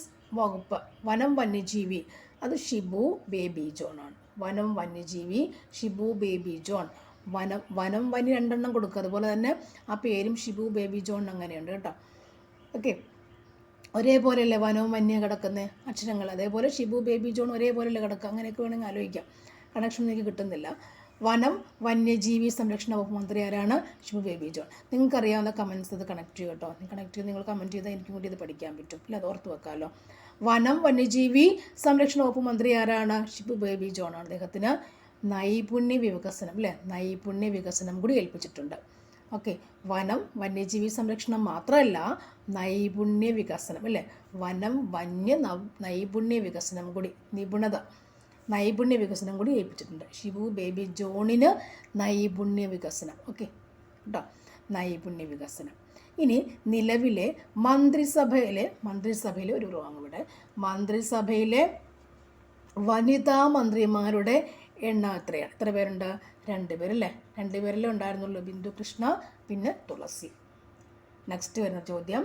അത് ഷിബു ബേബി ജോൺ ആണ്. വനം വന്യജീവി ഷിബു ബേബി ജോൺ. വനം വന്യ 2 കൊടുക്കുക. അതുപോലെ തന്നെ ആ പേരും ഷിബു ബേബി ജോൺ അങ്ങനെയുണ്ട് കേട്ടോ. ഓക്കെ, ഒരേപോലെയല്ലേ വനവും വന്യ കിടക്കുന്ന അക്ഷരങ്ങൾ? അതേപോലെ ഷിബു ബേബി ജോൺ ഒരേപോലെയല്ലേ കിടക്കുക? അങ്ങനെയൊക്കെ വേണമെങ്കിൽ ആലോചിക്കാം. കണക്ഷൻ എനിക്ക് കിട്ടുന്നില്ല. വനം വന്യജീവി സംരക്ഷണ വകുപ്പ് മന്ത്രി ആരാണ്? Shibu baby John. നിങ്ങൾക്കറിയാവുന്ന കമൻറ്റ്സ് ഇത് കണക്ട് ചെയ്യും കേട്ടോ. നിങ്ങൾ കമൻറ്റ് ചെയ്താൽ എനിക്കും കൂടി ഇത് പഠിക്കാൻ പറ്റും അല്ലേ? അത് ഓർത്ത് വെക്കാമല്ലോ. വനം വന്യജീവി സംരക്ഷണ വകുപ്പ് മന്ത്രി ആരാണ്? ഷിബു ബേബി ജോൺ ആണ്. അദ്ദേഹത്തിന് നൈപുണ്യ വികസനം അല്ലേ? നൈപുണ്യ വികസനം കൂടി ഏൽപ്പിച്ചിട്ടുണ്ട്. ഓക്കെ, വനം വന്യജീവി സംരക്ഷണം മാത്രമല്ല നൈപുണ്യ വികസനം അല്ലേ, വനം വന്യ നൈപുണ്യ വികസനം കൂടി, നൈപുണ്യ വികസനം കൂടി ഏൽപ്പിച്ചിട്ടുണ്ട്. ഷിബു ബേബി ജോണിന് നൈപുണ്യ വികസനം. ഓക്കെ കേട്ടോ, നൈപുണ്യ വികസനം. ഇനി നിലവിലെ മന്ത്രിസഭയിലെ ഒരു റോങ് ഇവിടെ, മന്ത്രിസഭയിലെ വനിതാ മന്ത്രിമാരുടെ എണ്ണം എത്രയാണ്? എത്ര പേരുണ്ട്? 2 പേരല്ലേ, 2 പേരല്ലേ ഉണ്ടായിരുന്നുള്ളൂ, ബിന്ദു കൃഷ്ണ പിന്നെ തുളസി. നെക്സ്റ്റ് വരുന്ന ചോദ്യം,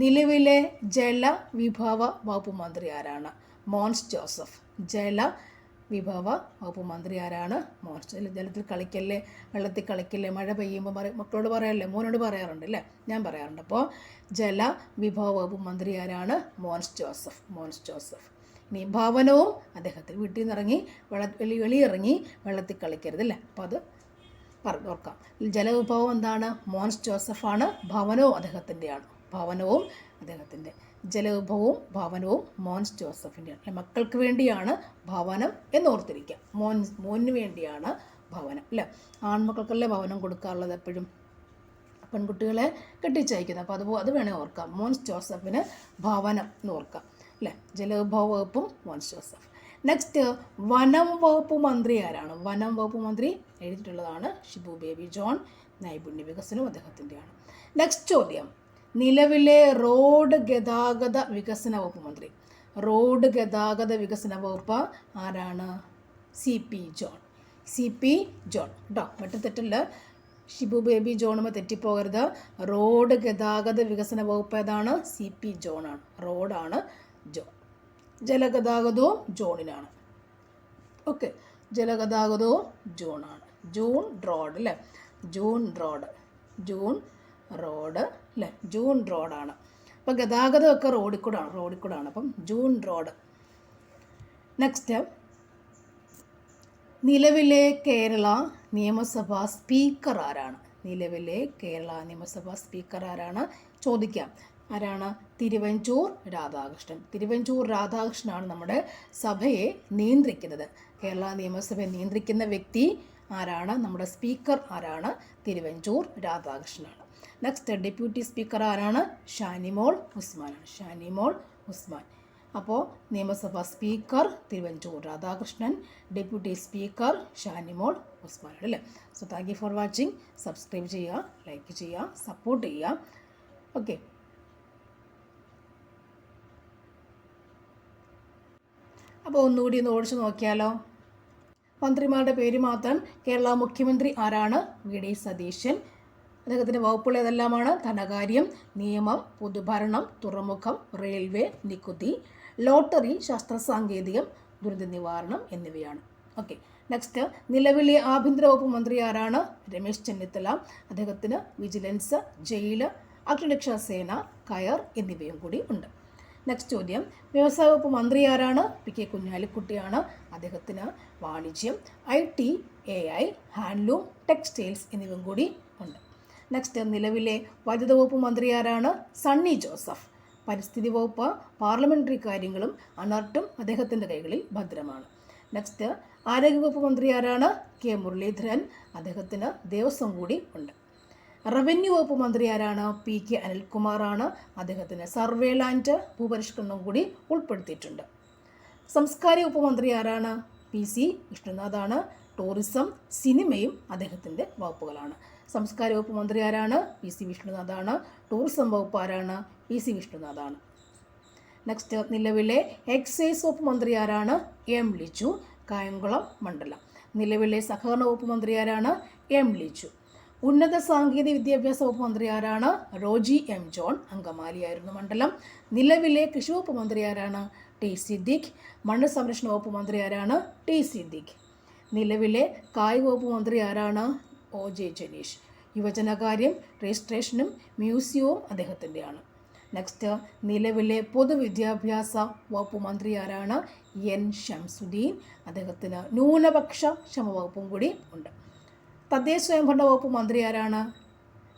നിലവിലെ ജലവിഭവ വകുപ്പ് മന്ത്രി ആരാണ്? മോൻസ് ജോസഫ്. ജലവിഭവ വകുപ്പ് മന്ത്രി ആരാണ്? മോൻസ്. ജലത്തിൽ കളിക്കല്ലേ, വെള്ളത്തിൽ കളിക്കല്ലേ, മഴ പെയ്യുമ്പോൾ മക്കളോട് പറയാറില്ലേ, മോനോട് പറയാറുണ്ട് അല്ലേ, ഞാൻ പറയാറുണ്ട്. അപ്പോൾ ജലവിഭവ വകുപ്പ് മന്ത്രി ആരാണ്? മോൻസ് ജോസഫ്. ഇനി ഭവനവും അദ്ദേഹത്തിന്, വീട്ടിൽ നിന്ന് ഇറങ്ങി വെളിയിറങ്ങി വെള്ളത്തിൽ കളിക്കരുത് അല്ലേ, അപ്പോൾ അത് ഓർക്കാം. ജലവിഭവം എന്താണ്? മോൻസ് ജോസഫാണ്. ഭവനവും അദ്ദേഹത്തിൻ്റെയാണ്. ജലവിഭവവും ഭവനവും മോൻസ് ജോസഫിൻ്റെയാണ്. അല്ലെ, മക്കൾക്ക് വേണ്ടിയാണ് ഭവനം എന്നോർത്തിരിക്കുക. മോന് വേണ്ടിയാണ് ഭവനം അല്ലേ. ആൺമക്കൾക്കല്ലേ ഭവനം കൊടുക്കാറുള്ളത് എപ്പോഴും, പെൺകുട്ടികളെ കെട്ടിച്ചയക്കുന്നത്. അപ്പോൾ അത് വേണേൽ ഓർക്കാം. മോൻസ് ജോസഫിന് ഭവനം എന്ന് ഓർക്കാം അല്ലേ. ജലവിഭവ വകുപ്പും മോൻസ് ജോസഫ്. നെക്സ്റ്റ്, വനം വകുപ്പ് മന്ത്രി ആരാണ്? വനം വകുപ്പ് മന്ത്രി എഴുതിയിട്ടുള്ളതാണ് ഷിബു ബേബി ജോൺ. നൈപുണ്യ വികസനവും അദ്ദേഹത്തിൻ്റെയാണ്. നെക്സ്റ്റ് ചോദ്യം, നിലവിലെ റോഡ് ഗതാഗത വികസന വകുപ്പ് മന്ത്രി. റോഡ് ഗതാഗത വികസന വകുപ്പ് ആരാണ്? CP ജോൺ കേട്ടോ, മറ്റു തെറ്റല്ല, ഷിബു ബേബി ജോണുമ്പോൾ തെറ്റിപ്പോകരുത്. റോഡ് ഗതാഗത വികസന വകുപ്പ് ഏതാണ്? CP ജോണാണ്. റോഡാണ് ജോൺ. ജലഗതാഗതവും ജോണിനാണ്. ഓക്കെ, ജലഗതാഗതവും ജോണാണ്. ജൂൺ റോഡ് അല്ലേ, ജൂൺ റോഡാണ്. അപ്പോൾ ഗതാഗതമൊക്കെ റോഡിൽ കൂടാണ്. അപ്പം ജൂൺ റോഡ്. നെക്സ്റ്റ്, നിലവിലെ കേരള നിയമസഭാ സ്പീക്കർ ആരാണ്? ചോദിക്കാം. ആരാണ്? തിരുവഞ്ചൂർ രാധാകൃഷ്ണനാണ് നമ്മുടെ സഭയെ നിയന്ത്രിക്കുന്നത്. കേരള നിയമസഭയെ നിയന്ത്രിക്കുന്ന വ്യക്തി ആരാണ്? നമ്മുടെ സ്പീക്കർ ആരാണ്? തിരുവഞ്ചൂർ രാധാകൃഷ്ണനാണ്. നെക്സ്റ്റ്, ഡെപ്യൂട്ടി സ്പീക്കർ ആരാണ്? ഷാനിമോൾ ഉസ്മാൻ. അപ്പോൾ നിയമസഭാ speaker Thiruvanchoor Radhakrishnan, deputy speaker Shanimol Usman അല്ലേ. So thank you for watching. Subscribe ചെയ്യുക, ലൈക്ക് ചെയ്യുക, സപ്പോർട്ട് ചെയ്യുക. ഓക്കെ, അപ്പോൾ ഒന്നുകൂടി ഒന്ന് ഓടിച്ചു നോക്കിയാലോ. മന്ത്രിമാരുടെ പേര് മാത്രം. കേരള മുഖ്യമന്ത്രി ആരാണ്? VD സതീശൻ. അദ്ദേഹത്തിൻ്റെ വകുപ്പുകൾ ഏതെല്ലാമാണ്? ധനകാര്യം, നിയമം, പൊതുഭരണം, തുറമുഖം, റെയിൽവേ, നികുതി, ലോട്ടറി, ശാസ്ത്ര സാങ്കേതികം, ദുരന്ത നിവാരണം എന്നിവയാണ്. ഓക്കെ, നെക്സ്റ്റ്, നിലവിലെ ആഭ്യന്തര വകുപ്പ് മന്ത്രി ആരാണ്? രമേശ് ചെന്നിത്തല. അദ്ദേഹത്തിന് വിജിലൻസ്, ജയില്, അഗ്നിരക്ഷാ സേന, കയർ എന്നിവയും കൂടി ഉണ്ട്. നെക്സ്റ്റ് ചോദ്യം, വ്യവസായ വകുപ്പ് മന്ത്രി ആരാണ്? PK കുഞ്ഞാലിക്കുട്ടിയാണ്. അദ്ദേഹത്തിന് വാണിജ്യം, IT, AI, ഹാൻഡ്ലൂം, ടെക്സ്റ്റൈൽസ് എന്നിവയും കൂടി ഉണ്ട്. നെക്സ്റ്റ്, നിലവിലെ വൈദ്യുത വകുപ്പ് മന്ത്രി ആരാണ്? സണ്ണി ജോസഫ്. പരിസ്ഥിതി വകുപ്പ്, പാർലമെൻ്ററി കാര്യങ്ങളും അനർട്ടും അദ്ദേഹത്തിൻ്റെ കൈകളിൽ ഭദ്രമാണ്. നെക്സ്റ്റ്, ആരോഗ്യവകുപ്പ് മന്ത്രി ആരാണ്? K മുരളീധരൻ. അദ്ദേഹത്തിന് ദേവസ്വം കൂടി ഉണ്ട്. റവന്യൂ വകുപ്പ് മന്ത്രി ആരാണ്? PK അനിൽകുമാറാണ്. അദ്ദേഹത്തിന് സർവേ ലാൻഡ്, ഭൂപരിഷ്കരണം കൂടി ഉൾപ്പെടുത്തിയിട്ടുണ്ട്. സംസ്കാര വകുപ്പ് മന്ത്രി ആരാണ്? PC വിഷ്ണുനാഥാണ്. ടൂറിസം, സിനിമയും അദ്ദേഹത്തിൻ്റെ വകുപ്പുകളാണ്. സംസ്കാര വകുപ്പ് മന്ത്രി ആരാണ്? PC വിഷ്ണുനാഥാണ്. ടൂറിസം വകുപ്പ് ആരാണ്? PC വിഷ്ണുനാഥാണ്. നെക്സ്റ്റ്, നിലവിലെ എക്സൈസ് വകുപ്പ് മന്ത്രി ആരാണ്? M ലിജു, കായംകുളം മണ്ഡലം. നിലവിലെ സഹകരണ വകുപ്പ് മന്ത്രി ആരാണ്? M ലിജു. ഉന്നത സാങ്കേതിക വിദ്യാഭ്യാസ വകുപ്പ് മന്ത്രി ആരാണ്? റോജി M ജോൺ, അങ്കമാലിയായിരുന്നു മണ്ഡലം. നിലവിലെ കൃഷി വകുപ്പ് മന്ത്രി ആരാണ്? T സിദ്ദിഖ്. മണ്ണ് സംരക്ഷണ വകുപ്പ് മന്ത്രി ആരാണ്? T സിദ്ദിഖ്. നിലവിലെ കായിക വകുപ്പ് മന്ത്രി ആരാണ്? OJ ജനീഷ്. യുവജനകാര്യം, രജിസ്ട്രേഷനും മ്യൂസിയവും അദ്ദേഹത്തിൻ്റെയാണ്. നെക്സ്റ്റ്, നിലവിലെ പൊതുവിദ്യാഭ്യാസ വകുപ്പ് മന്ത്രി ആരാണ്? N ഷംസുദ്ദീൻ. അദ്ദേഹത്തിന് ന്യൂനപക്ഷ ക്ഷേമ വകുപ്പും കൂടി ഉണ്ട്. തദ്ദേശ സ്വയംഭരണ വകുപ്പ് മന്ത്രി ആരാണ്?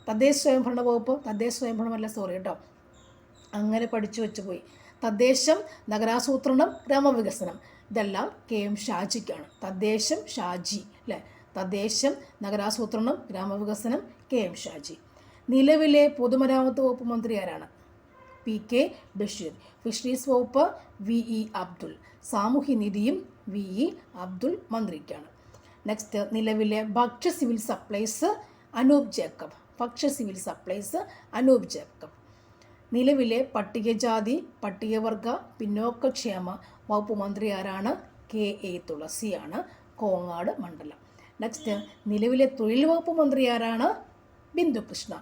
തദ്ദേശ സ്വയംഭരണമല്ല, സോറി കേട്ടോ, അങ്ങനെ പഠിച്ചു വെച്ച് പോയി. തദ്ദേശം, നഗരാസൂത്രണം, ഗ്രാമവികസനം ഇതെല്ലാം KM ഷാജിക്കാണ്. തദ്ദേശം ഷാജി അല്ലേ. തദ്ദേശം, നഗരാസൂത്രണം, ഗ്രാമവികസനം KM ഷാജി. നിലവിലെ പൊതുമരാമത്ത് വകുപ്പ് മന്ത്രി ആരാണ്? PK ബഷീർ. ഫിഷറീസ് വകുപ്പ് VE അബ്ദുൾ. സാമൂഹ്യനീതിയും VE അബ്ദുൾ മന്ത്രിക്കാണ്. നെക്സ്റ്റ്, നിലവിലെ ഭക്ഷ്യ സിവിൽ സപ്ലൈസ് അനൂപ് ജേക്കബ്. ഭക്ഷ്യ സിവിൽ സപ്ലൈസ് അനൂപ് ജേക്കബ്. നിലവിലെ പട്ടികജാതി പട്ടികവർഗ പിന്നോക്കക്ഷേമ വകുപ്പ് മന്ത്രി ആരാണ്? KA തുളസിയാണ്. കോങ്ങാട് മണ്ഡലം. നെക്സ്റ്റ്, നിലവിലെ തൊഴിൽ വകുപ്പ് മന്ത്രി ആരാണ്? ബിന്ദു കൃഷ്ണ.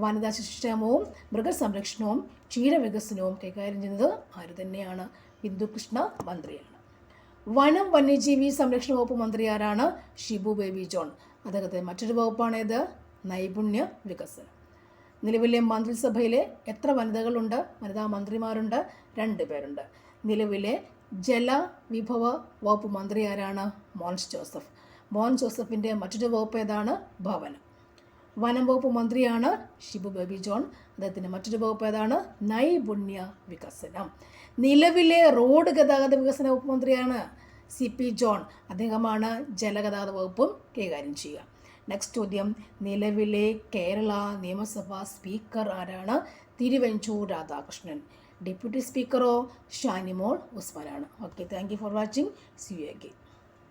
വനിതാ ശിശുക്ഷേമവും മൃഗസംരക്ഷണവും ക്ഷീരവികസനവും കൈകാര്യം ചെയ്യുന്നത് ആര് തന്നെയാണ്? ബിന്ദു കൃഷ്ണ മന്ത്രിയാണ്. വനം വന്യജീവി സംരക്ഷണ വകുപ്പ് മന്ത്രി ആരാണ്? Shibu baby John. അദ്ദേഹത്തെ മറ്റൊരു വകുപ്പാണേത്? നൈപുണ്യ വികസനം. നിലവിലെ മന്ത്രിസഭയിൽ എത്ര വനിതകളുണ്ട്? വനിതാ മന്ത്രിമാരുണ്ട്? 2 പേരുണ്ട്. നിലവിലെ ജലവിഭവ വകുപ്പ് മന്ത്രി ആരാണ്? മോൻസ് ജോസഫ്. മോൻസ് ജോസഫിൻ്റെ മറ്റൊരു വകുപ്പ് ഏതാണ്? ഭവനം. വനം വകുപ്പ് മന്ത്രിയാണ് ഷിബു ബേബി ജോൺ. അദ്ദേഹത്തിൻ്റെ മറ്റൊരു വകുപ്പ് ഏതാണ്? നൈപുണ്യ വികസനം. നിലവിലെ റോഡ് ഗതാഗത വികസന വകുപ്പ് മന്ത്രിയാണ് CP ജോൺ. അദ്ദേഹമാണ് ജലഗതാഗത വകുപ്പും കൈകാര്യം ചെയ്യുക. നെക്സ്റ്റ് ചോദ്യം, നിലവിലെ കേരള നിയമസഭാ സ്പീക്കർ ആരാണ്? തിരുവഞ്ചൂർ രാധാകൃഷ്ണൻ. ഡെപ്യൂട്ടി സ്പീക്കറോ? ഷാനിമോൾ ഉസ്മാനാണ്. Okay, thank you for watching. See you again.